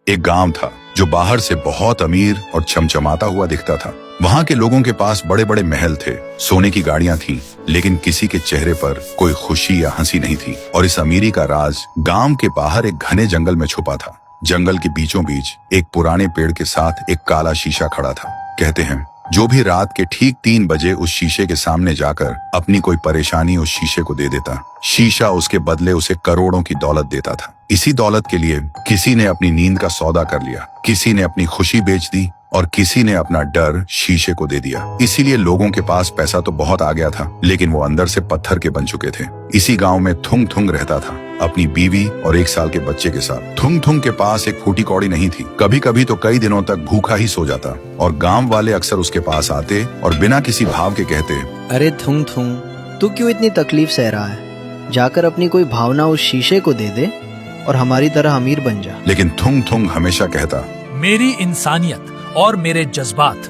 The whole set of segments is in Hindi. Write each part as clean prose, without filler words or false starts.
एक गांव था जो बाहर से बहुत अमीर और चमचमाता हुआ दिखता था। वहाँ के लोगों के पास बड़े बड़े महल थे, सोने की गाड़ियां थीं, लेकिन किसी के चेहरे पर कोई खुशी या हंसी नहीं थी। और इस अमीरी का राज गांव के बाहर एक घने जंगल में छुपा था। जंगल के बीचों बीच एक पुराने पेड़ के साथ एक काला शीशा खड़ा था। कहते हैं जो भी रात के ठीक 3 बजे उस शीशे के सामने जाकर अपनी कोई परेशानी उस शीशे को दे देता, शीशा उसके बदले उसे करोड़ों की दौलत देता था। इसी दौलत के लिए किसी ने अपनी नींद का सौदा कर लिया, किसी ने अपनी खुशी बेच दी और किसी ने अपना डर शीशे को दे दिया। इसीलिए लोगों के पास पैसा तो बहुत आ गया था, लेकिन वो अंदर से पत्थर के बन चुके थे। इसी गांव में थुंग थुंग रहता था, अपनी बीवी और 1 साल के बच्चे के साथ। थुंग थुंग के पास एक फूटी कौड़ी नहीं थी। कभी कभी तो कई दिनों तक भूखा ही सो जाता और गांव वाले अक्सर उसके पास आते और बिना किसी भाव के कहते, अरे थुंग थुंग, तू क्यों इतनी तकलीफ सह रहा है? जाकर अपनी कोई भावना उस शीशे को दे दे और हमारी तरह अमीर बन जा। लेकिन थुंग थुंग हमेशा कहता, मेरी इंसानियत और मेरे जज्बात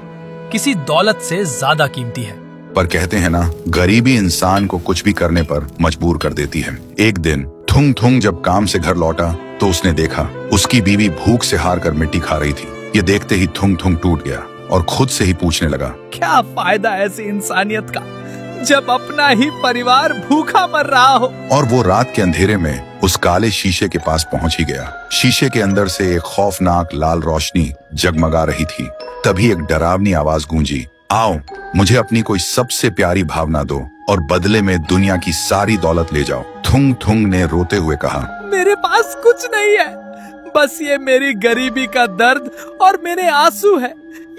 किसी दौलत से ज्यादा कीमती है। पर कहते हैं ना, गरीबी इंसान को कुछ भी करने पर मजबूर कर देती है। एक दिन थुंग थुंग जब काम से घर लौटा तो उसने देखा उसकी बीवी भूख से हार कर मिट्टी खा रही थी। ये देखते ही थुंग थुंग टूट गया और खुद से ही पूछने लगा, क्या फायदा ऐसी इंसानियत का जब अपना ही परिवार भूखा मर रहा हो। और वो रात के अंधेरे में उस काले शीशे के पास पहुंच ही गया। शीशे के अंदर से एक खौफनाक लाल रोशनी जगमगा रही थी। तभी एक डरावनी आवाज गूंजी, आओ मुझे अपनी कोई सबसे प्यारी भावना दो और बदले में दुनिया की सारी दौलत ले जाओ। थुंग थुंग ने रोते हुए कहा, मेरे पास कुछ नहीं है, बस ये मेरी गरीबी का दर्द और मेरे आंसू है,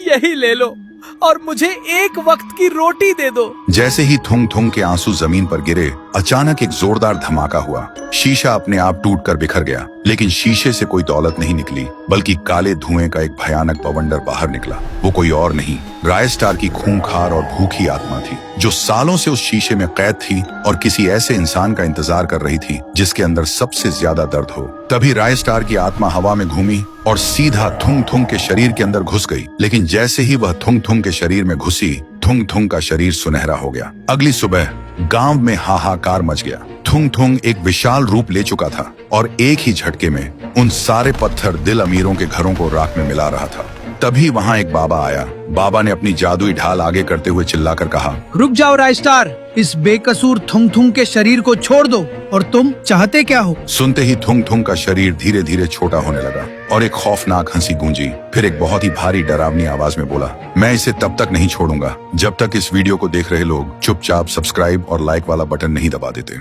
यही ले लो और मुझे एक वक्त की रोटी दे दो। जैसे ही थुंग थुंग के आंसू जमीन पर गिरे, अचानक एक जोरदार धमाका हुआ। शीशा अपने आप टूटकर बिखर गया, लेकिन शीशे से कोई दौलत नहीं निकली, बल्कि काले धुएं का एक भयानक बवंडर बाहर निकला। वो कोई और नहीं, रायस्टार की खूंखार और भूखी आत्मा थी, जो सालों से उस शीशे में कैद थी और किसी ऐसे इंसान का इंतजार कर रही थी जिसके अंदर सबसे ज्यादा दर्द हो। तभी रायस्टार की आत्मा हवा में घूमी और सीधा थुंग थुंग के शरीर के अंदर घुस गई। लेकिन जैसे ही वह थुंग थुंग के शरीर में घुसी, थुंग थुंग का शरीर सुनहरा हो गया। अगली सुबह गांव में हाहाकार मच गया। थुंग थुंग एक विशाल रूप ले चुका था और एक ही झटके में उन सारे पत्थर दिल अमीरों के घरों को राख में मिला रहा था। तभी वहाँ एक बाबा आया। बाबा ने अपनी जादुई ढाल आगे करते हुए चिल्लाकर कहा, रुक जाओ रायस्टार, इस बेकसूर थुंग थुंग के शरीर को छोड़ दो। और तुम चाहते क्या हो? सुनते ही थुंग थुंग का शरीर धीरे धीरे छोटा होने लगा और एक खौफनाक हंसी गूंजी। फिर एक बहुत ही भारी डरावनी आवाज में बोला, मैं इसे तब तक नहीं छोड़ूंगा जब तक इस वीडियो को देख रहे लोग चुपचाप सब्सक्राइब और लाइक वाला बटन नहीं दबा देते।